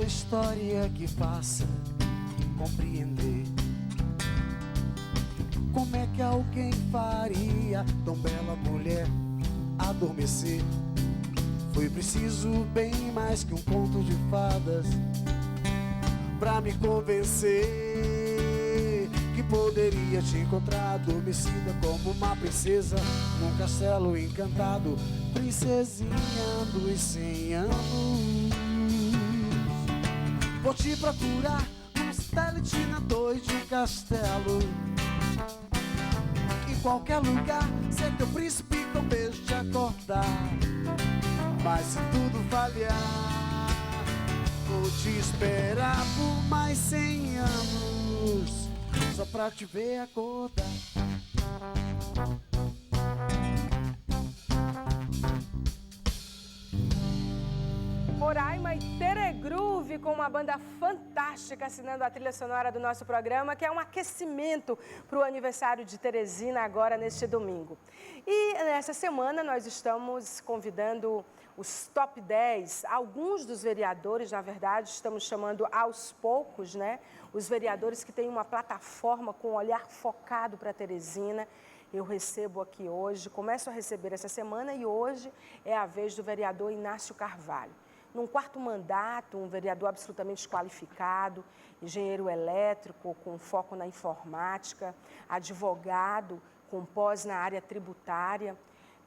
história que faça compreender como é que alguém faria tão bela mulher adormecer. Foi preciso bem mais que um conto de fadas pra me convencer que poderia te encontrar adormecida como uma princesa num castelo encantado, princesinha dos 100 anos. Vou te procurar num satélite na torre de um castelo, em qualquer lugar, ser teu príncipe com um beijo te acordar. Mas se tudo falhar, vou te esperar por mais 100 anos, só pra te ver acordar. Roraima e Teregroove, com uma banda fantástica assinando a trilha sonora do nosso programa, que é um aquecimento para o aniversário de Teresina agora neste domingo. E nessa semana nós estamos convidando os top 10, alguns dos vereadores, na verdade, estamos chamando aos poucos, né? Os vereadores que têm uma plataforma com um olhar focado para Teresina. Eu recebo aqui hoje, começo a receber essa semana e hoje é a vez do vereador Inácio Carvalho. Num quarto mandato, um vereador absolutamente qualificado, engenheiro elétrico com foco na informática, advogado com pós na área tributária.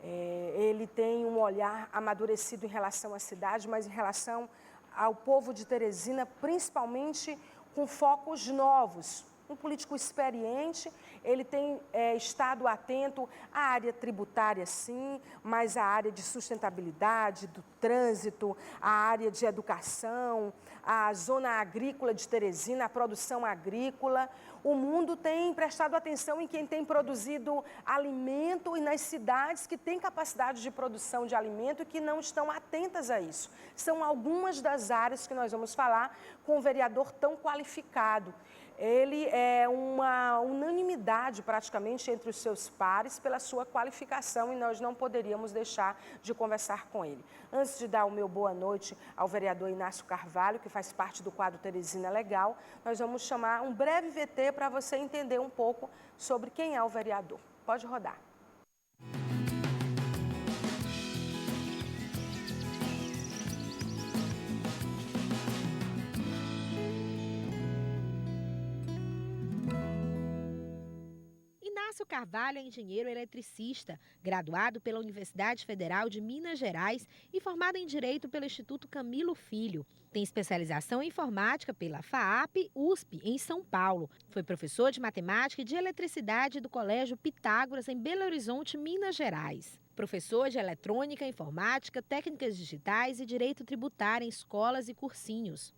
Ele tem um olhar amadurecido em relação à cidade, mas em relação ao povo de Teresina, principalmente com focos novos. Um político experiente, ele tem estado atento à área tributária, sim, mas à área de sustentabilidade, do trânsito, à área de educação, à zona agrícola de Teresina, à produção agrícola. O mundo tem prestado atenção em quem tem produzido alimento e nas cidades que têm capacidade de produção de alimento e que não estão atentas a isso. São algumas das áreas que nós vamos falar com um vereador tão qualificado. Ele é uma unanimidade praticamente entre os seus pares pela sua qualificação e nós não poderíamos deixar de conversar com ele. Antes de dar o meu boa noite ao vereador Inácio Carvalho, que faz parte do quadro Teresina Legal, nós vamos chamar um breve VT para você entender um pouco sobre quem é o vereador. Pode rodar. Inácio Carvalho é engenheiro eletricista, graduado pela Universidade Federal de Minas Gerais e formado em Direito pelo Instituto Camilo Filho. Tem especialização em informática pela FAAP-USP, em São Paulo. Foi professor de matemática e de eletricidade do Colégio Pitágoras, em Belo Horizonte, Minas Gerais. Professor de eletrônica, informática, técnicas digitais e direito tributário em escolas e cursinhos.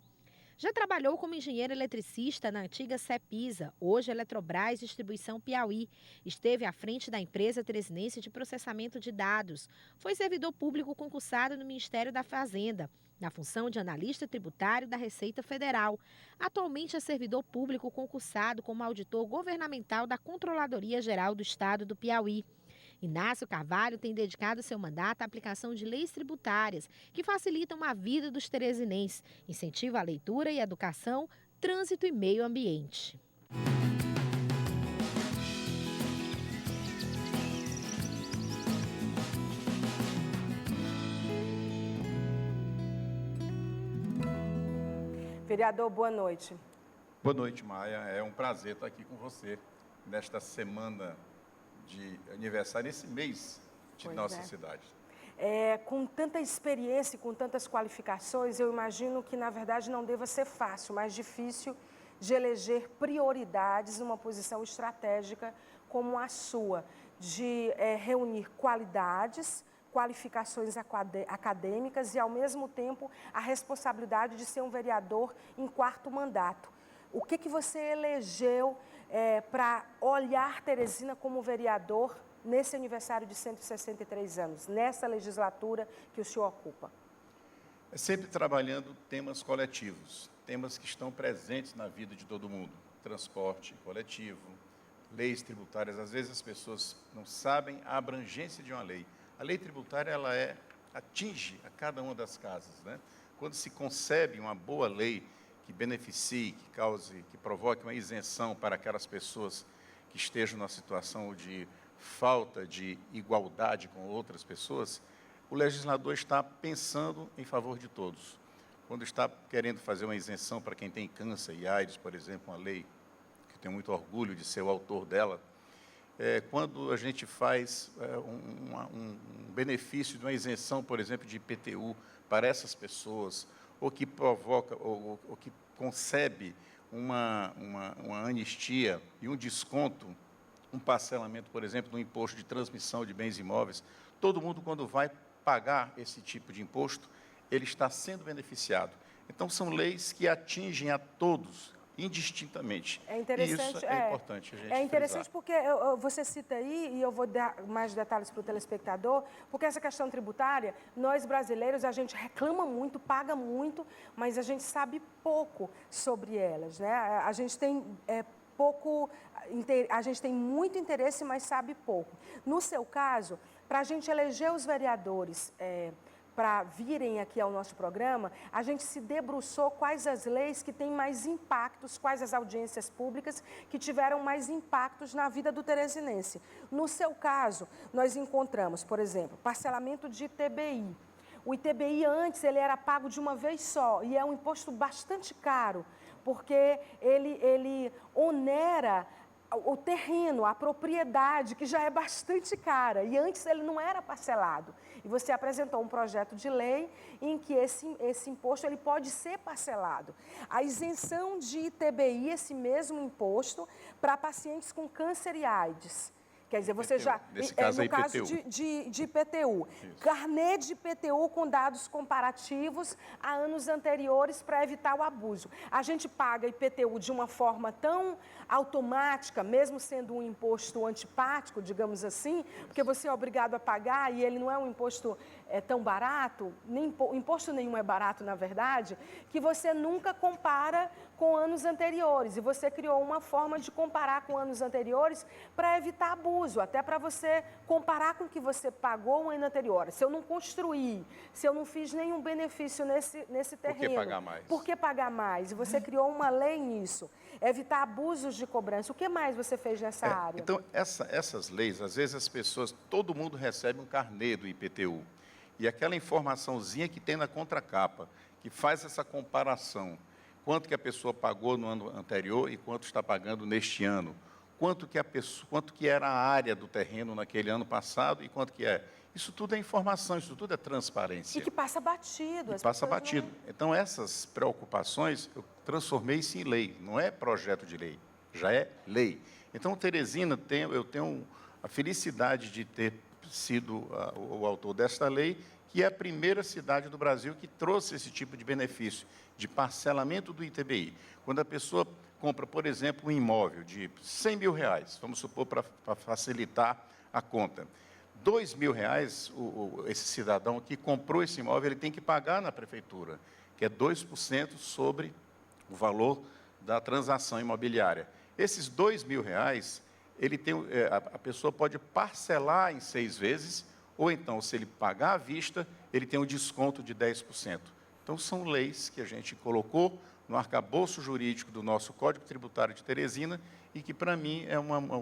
Já trabalhou como engenheiro eletricista na antiga Cepisa, hoje Eletrobras Distribuição Piauí. Esteve à frente da empresa teresinense de processamento de dados. Foi servidor público concursado no Ministério da Fazenda, na função de analista tributário da Receita Federal. Atualmente é servidor público concursado como auditor governamental da Controladoria Geral do Estado do Piauí. Inácio Carvalho tem dedicado seu mandato à aplicação de leis tributárias que facilitam a vida dos teresinenses, incentivo à leitura e educação, trânsito e meio ambiente. Vereador, boa noite. Boa noite, Maia. É um prazer estar aqui com você nesta semana de aniversário, esse mês de nossa cidade. Com tanta experiência e com tantas qualificações, eu imagino que, na verdade, não deva ser fácil, mas difícil de eleger prioridades numa posição estratégica como a sua, de reunir qualidades, qualificações acadêmicas e, ao mesmo tempo, a responsabilidade de ser um vereador em quarto mandato. O que você elegeu para olhar Teresina como vereador nesse aniversário de 163 anos, nessa legislatura que o senhor ocupa? É sempre trabalhando temas coletivos, temas que estão presentes na vida de todo mundo. Transporte coletivo, leis tributárias. Às vezes as pessoas não sabem a abrangência de uma lei. A lei tributária, ela atinge a cada uma das casas, né? Quando se concebe uma boa lei que beneficie, que cause, que provoque uma isenção para aquelas pessoas que estejam numa situação de falta de igualdade com outras pessoas, o legislador está pensando em favor de todos. Quando está querendo fazer uma isenção para quem tem câncer e AIDS, por exemplo, uma lei que eu tenho muito orgulho de ser o autor dela, quando a gente faz um benefício de uma isenção, por exemplo, de IPTU para essas pessoas, ou que provoca, ou que concebe uma anistia e um desconto, um parcelamento, por exemplo, no imposto de transmissão de bens imóveis, todo mundo, quando vai pagar esse tipo de imposto, ele está sendo beneficiado. Então, são leis que atingem a todos, indistintamente. É interessante, e isso é importante a gente É interessante frisar. porque você cita aí, e eu vou dar mais detalhes para o telespectador, porque essa questão tributária, nós brasileiros, a gente reclama muito, paga muito, mas a gente sabe pouco sobre elas, né? A gente tem a gente tem muito interesse, mas sabe pouco. No seu caso, para a gente eleger os vereadores para virem aqui ao nosso programa, a gente se debruçou quais as leis que têm mais impactos, quais as audiências públicas que tiveram mais impactos na vida do teresinense. No seu caso, nós encontramos, por exemplo, parcelamento de ITBI. O ITBI antes ele era pago de uma vez só e é um imposto bastante caro, porque ele onera o terreno, a propriedade, que já é bastante cara, e antes ele não era parcelado. E você apresentou um projeto de lei em que esse imposto ele pode ser parcelado. A isenção de ITBI, esse mesmo imposto, para pacientes com câncer e AIDS. Quer dizer, você IPTU. já... Nesse caso, no é caso IPTU. de IPTU. Isso. Carnê de IPTU com dados comparativos a anos anteriores para evitar o abuso. A gente paga IPTU de uma forma tão automática, mesmo sendo um imposto antipático, digamos assim, porque você é obrigado a pagar e ele não é um imposto tão barato, nem imposto nenhum é barato, na verdade, que você nunca compara com anos anteriores. E você criou uma forma de comparar com anos anteriores para evitar abuso, até para você comparar com o que você pagou um ano anterior. Se eu não construí, se eu não fiz nenhum benefício nesse terreno... Por que pagar mais? Por que pagar mais? E você criou uma lei nisso. Evitar abusos de cobrança. O que mais você fez nessa área? Então, essas leis, às vezes as pessoas, todo mundo recebe um carnê do IPTU. E aquela informaçãozinha que tem na contracapa, que faz essa comparação, quanto que a pessoa pagou no ano anterior e quanto está pagando neste ano, quanto que era a área do terreno naquele ano passado e quanto que é. Isso tudo é informação, isso tudo é transparência. E que passa batido. Passa batido. Então, essas preocupações, eu transformei isso em lei, não é projeto de lei, já é lei. Então, Teresina, eu tenho a felicidade de ter sido o autor desta lei, que é a primeira cidade do Brasil que trouxe esse tipo de benefício, de parcelamento do ITBI. Quando a pessoa compra, por exemplo, um imóvel de R$100 mil, vamos supor, para facilitar a conta. R$2.000, esse cidadão que comprou esse imóvel, ele tem que pagar na prefeitura, que é 2% sobre o valor da transação imobiliária. Esses R$2.000, a pessoa pode parcelar em 6 vezes, ou então, se ele pagar à vista, ele tem um desconto de 10%. Então, são leis que a gente colocou no arcabouço jurídico do nosso Código Tributário de Teresina e que, para mim,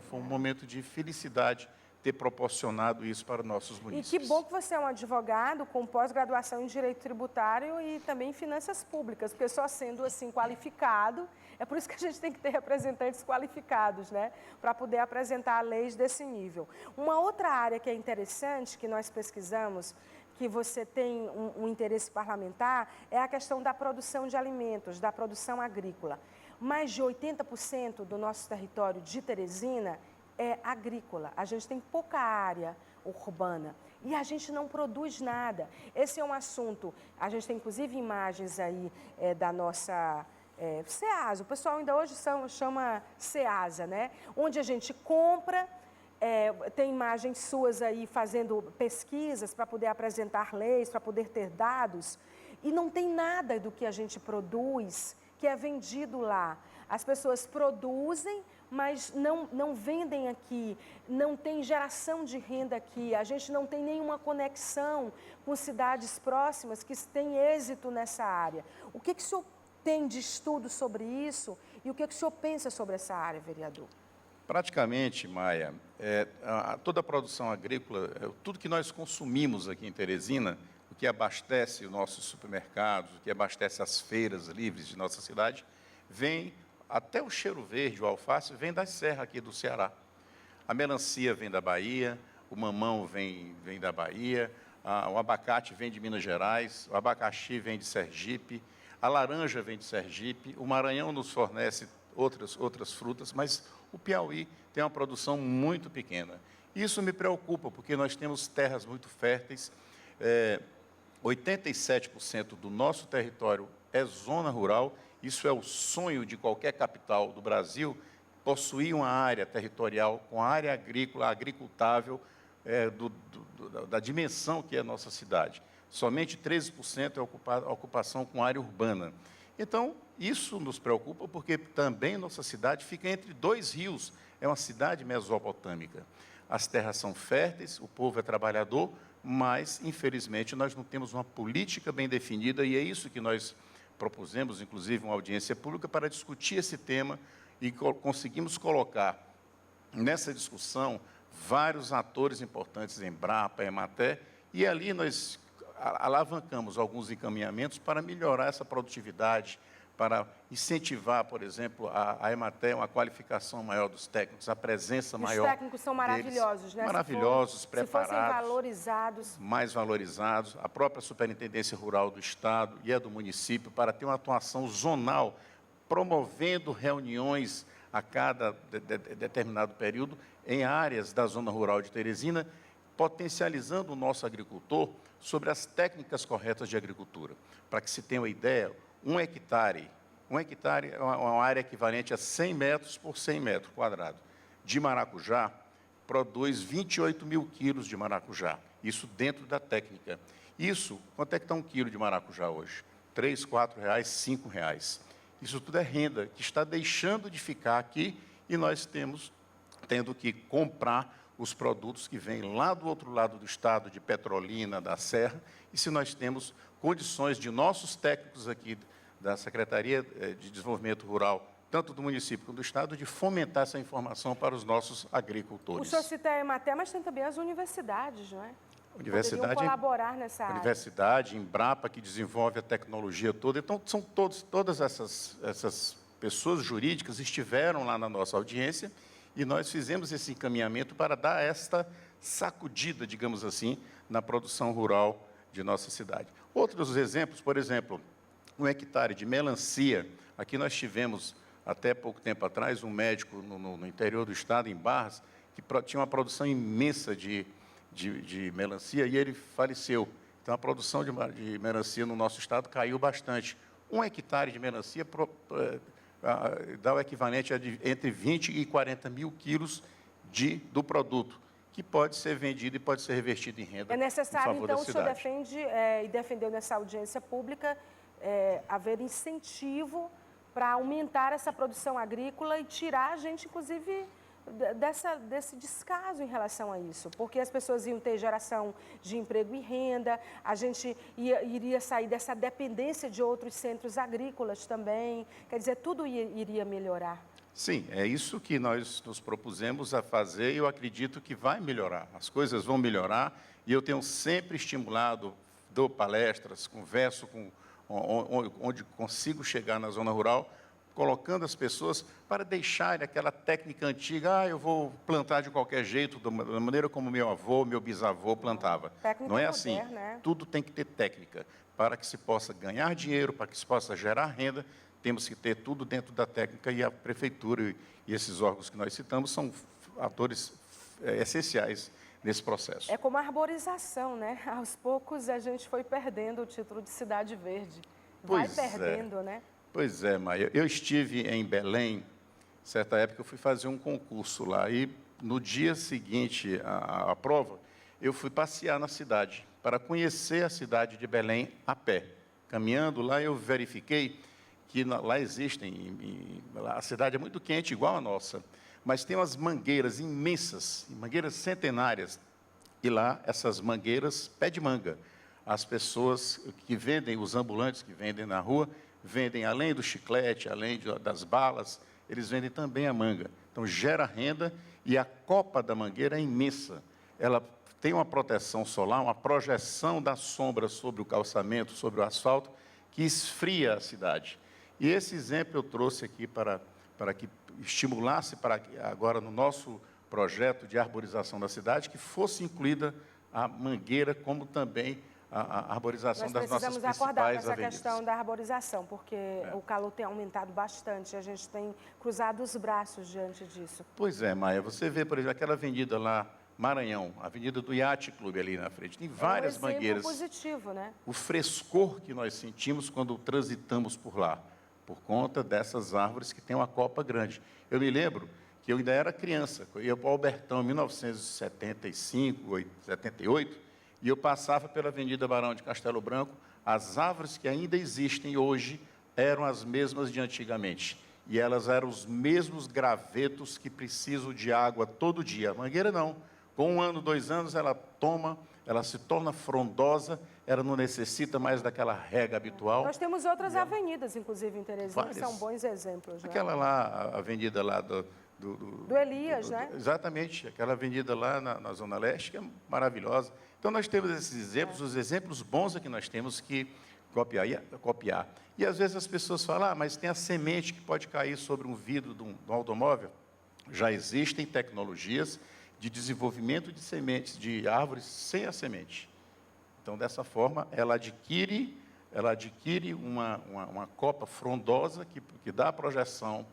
foi um momento de felicidade ter proporcionado isso para nossos munícipes. E que bom que você é um advogado com pós-graduação em Direito Tributário e também em Finanças Públicas, porque só sendo assim qualificado, é por isso que a gente tem que ter representantes qualificados, né, para poder apresentar leis desse nível. Uma outra área que é interessante, que nós pesquisamos, que você tem um interesse parlamentar, é a questão da produção de alimentos, da produção agrícola. Mais de 80% do nosso território de Teresina é agrícola. A gente tem pouca área urbana e a gente não produz nada. Esse é um assunto, a gente tem inclusive imagens aí da nossa Ceasa, o pessoal ainda hoje chama Ceasa, né? Onde a gente compra, tem imagens suas aí fazendo pesquisas para poder apresentar leis, para poder ter dados, e não tem nada do que a gente produz que é vendido lá. As pessoas produzem, mas não vendem aqui, não tem geração de renda aqui, a gente não tem nenhuma conexão com cidades próximas que têm êxito nessa área. O que o senhor tem de estudo sobre isso e o que o senhor pensa sobre essa área, vereador? Praticamente, Maia, toda a produção agrícola, tudo que nós consumimos aqui em Teresina, o que abastece os nossos supermercados, o que abastece as feiras livres de nossa cidade, vem, até o cheiro verde, o alface, vem das serras aqui do Ceará. A melancia vem da Bahia, o mamão vem da Bahia, o abacate vem de Minas Gerais, o abacaxi vem de Sergipe, a laranja vem de Sergipe, o Maranhão nos fornece outras frutas, mas o Piauí tem uma produção muito pequena. Isso me preocupa, porque nós temos terras muito férteis, 87% do nosso território é zona rural. Isso é o sonho de qualquer capital do Brasil, possuir uma área territorial com área agrícola, agricultável, da dimensão que é a nossa cidade. Somente 13% é ocupação com área urbana. Então, isso nos preocupa, porque também nossa cidade fica entre dois rios, é uma cidade mesopotâmica. As terras são férteis, o povo é trabalhador, mas, infelizmente, nós não temos uma política bem definida, e é isso que nós propusemos, inclusive, uma audiência pública para discutir esse tema e conseguimos colocar nessa discussão vários atores importantes, Embrapa, Emater, e ali nós alavancamos alguns encaminhamentos para melhorar essa produtividade, para incentivar, por exemplo, a Emater, uma qualificação maior dos técnicos, a presença maior. Os técnicos são maravilhosos, né? Maravilhosos, preparados. Se fossem valorizados. Mais valorizados. A própria Superintendência Rural do Estado e a do município, para ter uma atuação zonal, promovendo reuniões a cada determinado período em áreas da zona rural de Teresina, potencializando o nosso agricultor sobre as técnicas corretas de agricultura. Para que se tenha uma ideia, um hectare é uma área equivalente a 100 metros por 100 metros quadrados. De maracujá, produz 28 mil quilos de maracujá. Isso dentro da técnica. Isso, quanto é que está um quilo de maracujá hoje? R$ 3, R$ 4, R$ 5. Isso tudo é renda que está deixando de ficar aqui e nós tendo que comprar os produtos que vêm lá do outro lado do estado, de Petrolina, da Serra, e se nós temos condições de nossos técnicos aqui da Secretaria de Desenvolvimento Rural, tanto do município como do estado, de fomentar essa informação para os nossos agricultores. O senhor cita a Emater, mas tem também as universidades, não é? Universidade, poderiam colaborar nessa área. Universidade, Embrapa, que desenvolve a tecnologia toda. Então, todas essas pessoas jurídicas estiveram lá na nossa audiência e nós fizemos esse encaminhamento para dar esta sacudida, digamos assim, na produção rural de nossa cidade. Outros exemplos, por exemplo, um hectare de melancia. Aqui nós tivemos, até pouco tempo atrás, um médico no interior do estado, em Barras, que tinha uma produção imensa de melancia e ele faleceu. Então, a produção de melancia no nosso estado caiu bastante. Um hectare de melancia dá o equivalente a entre 20 e 40 mil quilos do produto, que pode ser vendido e pode ser revertido em renda. É necessário, em favor então, da o senhor cidade. defende e defendeu nessa audiência pública haver incentivo para aumentar essa produção agrícola e tirar a gente, inclusive, desse descaso em relação a isso, porque as pessoas iam ter geração de emprego e renda, a gente iria sair dessa dependência de outros centros agrícolas também, quer dizer, tudo iria melhorar. Sim, é isso que nós nos propusemos a fazer e eu acredito que vai melhorar, as coisas vão melhorar e eu tenho sempre estimulado, dou palestras, converso onde consigo chegar na zona rural, colocando as pessoas para deixarem aquela técnica antiga, eu vou plantar de qualquer jeito, da maneira como meu avô, meu bisavô plantava. Técnica não é poder, assim. né? Tudo tem que ter técnica. Para que se possa ganhar dinheiro, para que se possa gerar renda, temos que ter tudo dentro da técnica e a prefeitura e esses órgãos que nós citamos são atores essenciais nesse processo. É como a arborização, né? Aos poucos a gente foi perdendo o título de cidade verde. Vai perdendo, né? Pois é, Maia. Eu estive em Belém, certa época eu fui fazer um concurso lá e no dia seguinte à prova, eu fui passear na cidade para conhecer a cidade de Belém a pé. Caminhando lá, eu verifiquei que lá existem, lá a cidade é muito quente, igual a nossa, mas tem umas mangueiras imensas, mangueiras centenárias, e lá essas mangueiras, pé de manga. As pessoas que vendem, os ambulantes que vendem na rua, vendem além do chiclete, além das balas, eles vendem também a manga. Então, gera renda e a copa da mangueira é imensa. Ela tem uma proteção solar, uma projeção da sombra sobre o calçamento, sobre o asfalto, que esfria a cidade. E esse exemplo eu trouxe aqui para que estimulasse, para que agora no nosso projeto de arborização da cidade, que fosse incluída a mangueira como também a arborização das nossas principais avenidas. Nós precisamos acordar com essa questão da arborização, porque o calor tem aumentado bastante, a gente tem cruzado os braços diante disso. Pois é, Maia, você vê, por exemplo, aquela avenida lá, Maranhão, a avenida do Yacht Clube ali na frente, tem várias mangueiras. Positivo, né? O frescor que nós sentimos quando transitamos por lá, por conta dessas árvores que têm uma copa grande. Eu me lembro que eu ainda era criança, eu ia para o Albertão em 1975, 78, e eu passava pela Avenida Barão de Castelo Branco, as árvores que ainda existem hoje eram as mesmas de antigamente. E elas eram os mesmos gravetos que precisam de água todo dia. A mangueira não. Com 1 ano, 2 anos, ela se torna frondosa, ela não necessita mais daquela rega habitual. Nós temos outras avenidas, inclusive, em Teresina, que são bons exemplos. Aquela lá, a avenida lá do Elias, né? Exatamente, aquela avenida lá na Zona Leste, que é maravilhosa. Então, nós temos esses exemplos, os exemplos bons é que nós temos que copiar. E, às vezes, as pessoas falam, mas tem a semente que pode cair sobre um vidro de um automóvel. Já existem tecnologias de desenvolvimento de sementes, de árvores sem a semente. Então, dessa forma, ela adquire uma copa frondosa que dá a projeção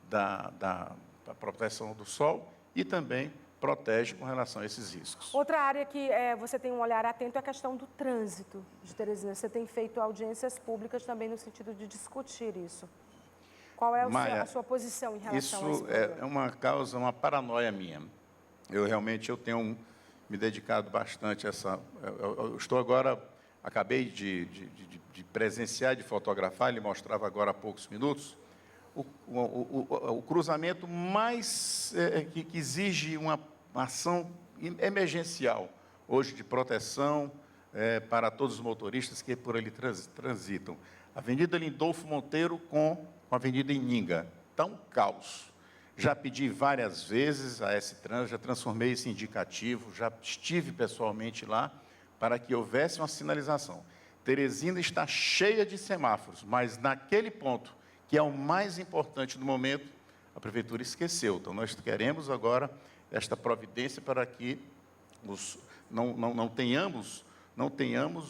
da proteção do sol e também protege com relação a esses riscos. Outra área que você tem um olhar atento é a questão do trânsito de Teresina. Você tem feito audiências públicas também no sentido de discutir isso. Qual é a sua posição em relação a isso? Isso é uma paranoia minha. Eu tenho me dedicado bastante a essa... Eu estou agora, acabei de presenciar, de fotografar, ele mostrava agora há poucos minutos, o cruzamento mais que exige uma ação emergencial, hoje de proteção para todos os motoristas que por ali transitam. Avenida Lindolfo Monteiro com a Avenida Ininga. Está um caos. Já pedi várias vezes a S-Trans, já transformei esse indicativo, já estive pessoalmente lá para que houvesse uma sinalização. Teresina está cheia de semáforos, mas naquele ponto, que é o mais importante no momento, a Prefeitura esqueceu. Então, nós queremos agora esta providência para que não tenhamos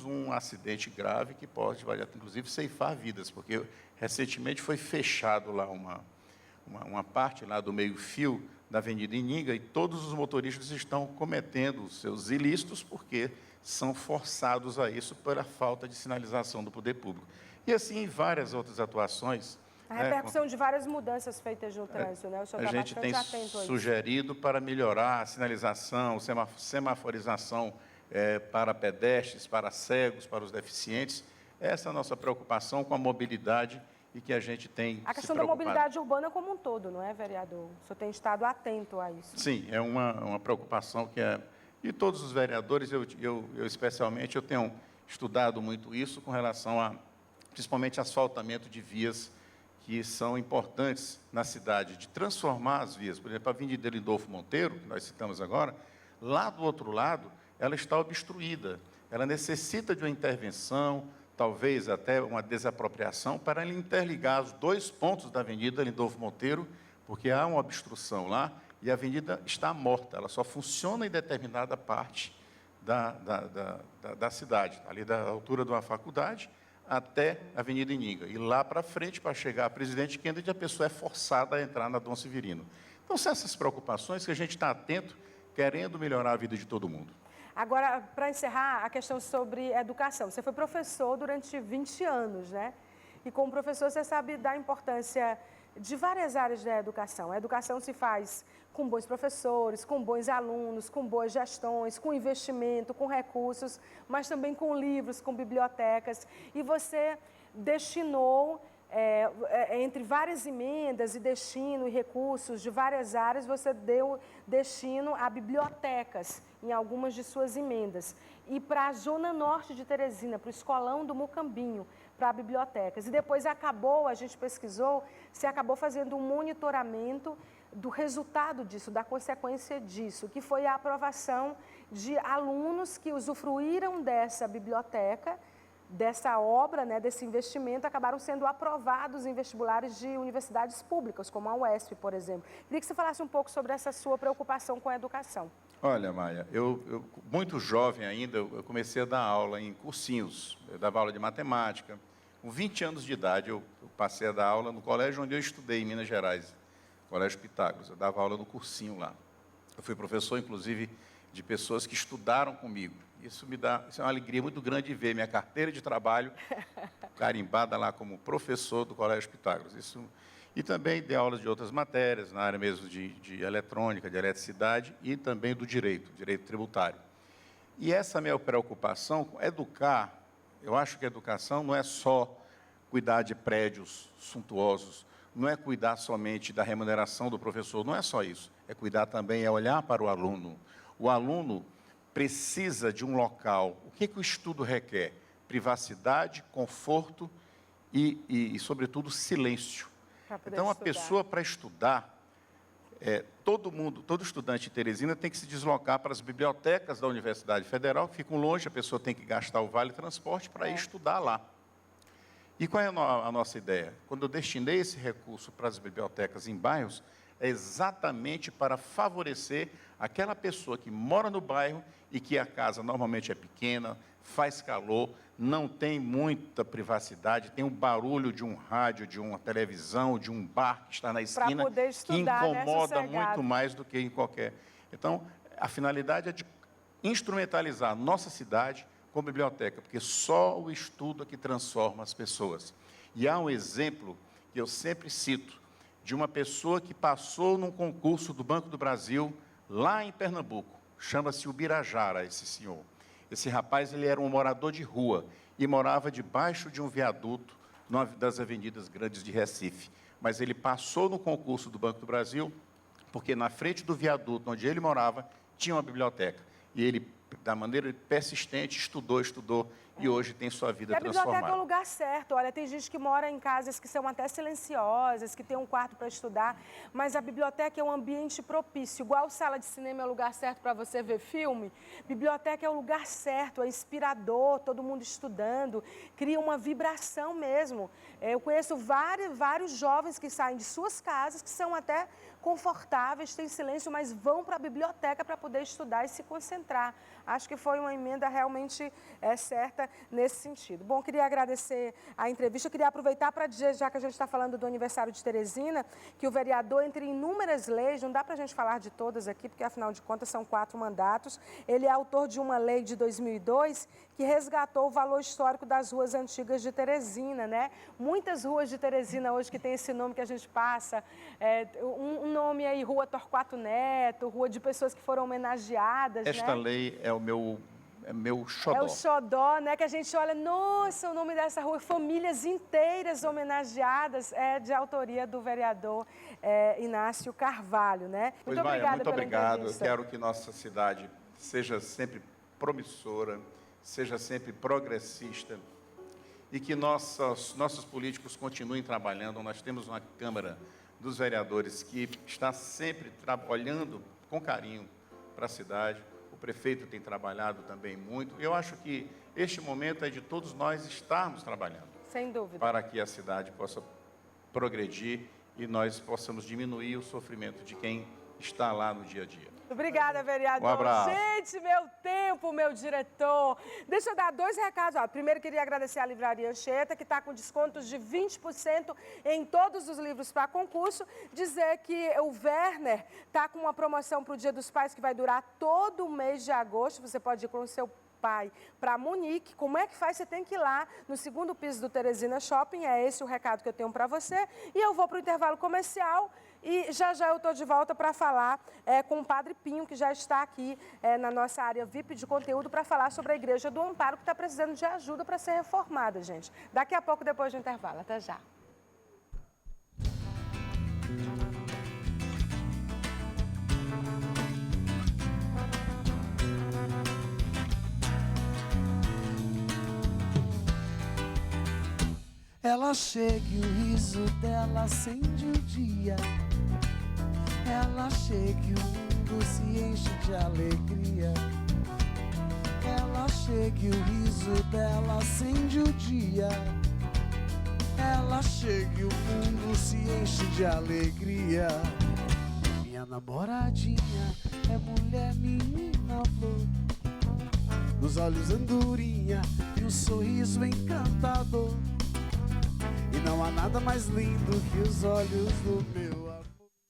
um acidente grave que pode, inclusive, ceifar vidas, porque recentemente foi fechado lá uma parte lá do meio-fio da Avenida Ininga e todos os motoristas estão cometendo os seus ilícitos porque são forçados a isso pela falta de sinalização do poder público. E assim, várias outras atuações. A repercussão de várias mudanças feitas no trânsito, né? O senhor a gente tem sugerido para melhorar a sinalização, semaforização para pedestres, para cegos, para os deficientes. Essa é a nossa preocupação com a mobilidade e que a gente tem a questão da mobilidade urbana como um todo, não é, vereador? O senhor tem estado atento a isso. Sim, é uma preocupação que é... E todos os vereadores, eu especialmente, eu tenho estudado muito isso com relação principalmente, asfaltamento de vias que são importantes na cidade, de transformar as vias. Por exemplo, a Avenida Lindolfo Monteiro, que nós citamos agora, lá do outro lado, ela está obstruída. Ela necessita de uma intervenção, talvez até uma desapropriação, para interligar os dois pontos da Avenida Lindolfo Monteiro, porque há uma obstrução lá e a avenida está morta. Ela só funciona em determinada parte da cidade, ali da altura de uma faculdade, até a Avenida Ininga. E lá para frente, para chegar a Presidente Kennedy, a pessoa é forçada a entrar na Dom Severino. Então, são essas preocupações que a gente está atento, querendo melhorar a vida de todo mundo. Agora, para encerrar, a questão sobre educação. Você foi professor durante 20 anos, né? E como professor, você sabe da importância de várias áreas da educação. A educação se faz com bons professores, com bons alunos, com boas gestões, com investimento, com recursos, mas também com livros, com bibliotecas. E você destinou entre várias emendas e destino e recursos de várias áreas, você deu destino a bibliotecas em algumas de suas emendas. E para a Zona Norte de Teresina, para o Escolão do Mucambinho, para bibliotecas. E depois a gente pesquisou, se acabou fazendo um monitoramento do resultado disso, da consequência disso, que foi a aprovação de alunos que usufruíram dessa biblioteca, dessa obra, né, desse investimento, acabaram sendo aprovados em vestibulares de universidades públicas, como a UESP, por exemplo. Queria que você falasse um pouco sobre essa sua preocupação com a educação. Olha, Maia, eu muito jovem ainda, eu comecei a dar aula em cursinhos. Eu dava aula de matemática. Com 20 anos de idade, eu passei a dar aula no colégio onde eu estudei, em Minas Gerais, Colégio Pitágoras. Eu dava aula no cursinho lá. Eu fui professor, inclusive, de pessoas que estudaram comigo. Isso é uma alegria muito grande de ver minha carteira de trabalho carimbada lá como professor do Colégio Pitágoras. E também dei aulas de outras matérias, na área mesmo de eletrônica, de eletricidade e também do direito tributário. E essa minha preocupação com educar, eu acho que a educação não é só cuidar de prédios suntuosos, não é cuidar somente da remuneração do professor, não é só isso. É cuidar também, é olhar para o aluno. O aluno precisa de um local. O que o estudo requer? Privacidade, conforto e sobretudo, silêncio. Então, a pessoa, para estudar, todo estudante de Teresina tem que se deslocar para as bibliotecas da Universidade Federal, que ficam longe, a pessoa tem que gastar o vale-transporte para ir estudar lá. E qual é a nossa ideia? Quando eu destinei esse recurso para as bibliotecas em bairros, é exatamente para favorecer aquela pessoa que mora no bairro e que a casa normalmente é pequena, faz calor, não tem muita privacidade, tem um barulho de um rádio, de uma televisão, de um bar que está na esquina, poder estudar, que incomoda né, muito mais do que em qualquer... Então, a finalidade é de instrumentalizar nossa cidade com biblioteca, porque só o estudo é que transforma as pessoas. E há um exemplo que eu sempre cito, de uma pessoa que passou num concurso do Banco do Brasil, lá em Pernambuco. Chama-se Ubirajara, esse senhor. Esse rapaz, ele era um morador de rua e morava debaixo de um viaduto, numa das avenidas grandes de Recife. Mas ele passou no concurso do Banco do Brasil, porque na frente do viaduto onde ele morava, tinha uma biblioteca. E ele, da maneira persistente, estudou, e hoje tem sua vida transformada. A biblioteca é o lugar certo. Olha, tem gente que mora em casas que são até silenciosas, que tem um quarto para estudar, mas a biblioteca é um ambiente propício. Igual sala de cinema é o lugar certo para você ver filme, biblioteca é o lugar certo, é inspirador, todo mundo estudando, cria uma vibração mesmo. Eu conheço vários jovens que saem de suas casas, que são até confortáveis, têm silêncio, mas vão para a biblioteca para poder estudar e se concentrar. Acho que foi uma emenda realmente certa nesse sentido. Bom, queria agradecer a entrevista, queria aproveitar para dizer, já que a gente está falando do aniversário de Teresina, que o vereador, entre inúmeras leis, não dá para a gente falar de todas aqui, porque afinal de contas são 4 mandatos, ele é autor de uma lei de 2002 que resgatou o valor histórico das ruas antigas de Teresina, né? Muitas ruas de Teresina hoje que tem esse nome que a gente passa, um nome aí, Rua Torquato Neto, rua de pessoas que foram homenageadas, Esta né? lei é o meu xodó. É o xodó, né? Que a gente olha, nossa, o nome dessa rua, famílias inteiras homenageadas, é de autoria do vereador Inácio Carvalho, né? Pois, Muito Maia, obrigada muito pela obrigado. Eu entrevista. quero que nossa cidade seja sempre promissora, seja sempre progressista e que nossos políticos continuem trabalhando. Nós temos uma Câmara dos Vereadores que está sempre olhando com carinho para a cidade. O prefeito tem trabalhado também muito. Eu acho que este momento é de todos nós estarmos trabalhando. Sem dúvida. Para que a cidade possa progredir e nós possamos diminuir o sofrimento de quem está lá no dia a dia. Obrigada, vereador. Um abraço. Gente, meu tempo, meu diretor. Deixa eu dar 2 recados. Ó, primeiro, queria agradecer à Livraria Anchieta, que está com descontos de 20% em todos os livros para concurso. Dizer que o Werner está com uma promoção para o Dia dos Pais que vai durar todo o mês de agosto. Você pode ir com o seu pai para Munique. Como é que faz? Você tem que ir lá no 2º piso do Teresina Shopping. É esse o recado que eu tenho para você. E eu vou para o intervalo comercial. E já eu estou de volta para falar com o Padre Pinho, que já está aqui na nossa área VIP de conteúdo, para falar sobre a Igreja do Amparo, que está precisando de ajuda para ser reformada, gente. Daqui a pouco, depois do intervalo. Até já. Ela chega e o riso dela acende o dia. Ela chega e o mundo se enche de alegria. Ela chega e o riso dela acende o dia. Ela chega e o mundo se enche de alegria. Minha namoradinha é mulher, menina, flor, nos olhos andorinha e um sorriso encantador. E não há nada mais lindo que os olhos do meu amor.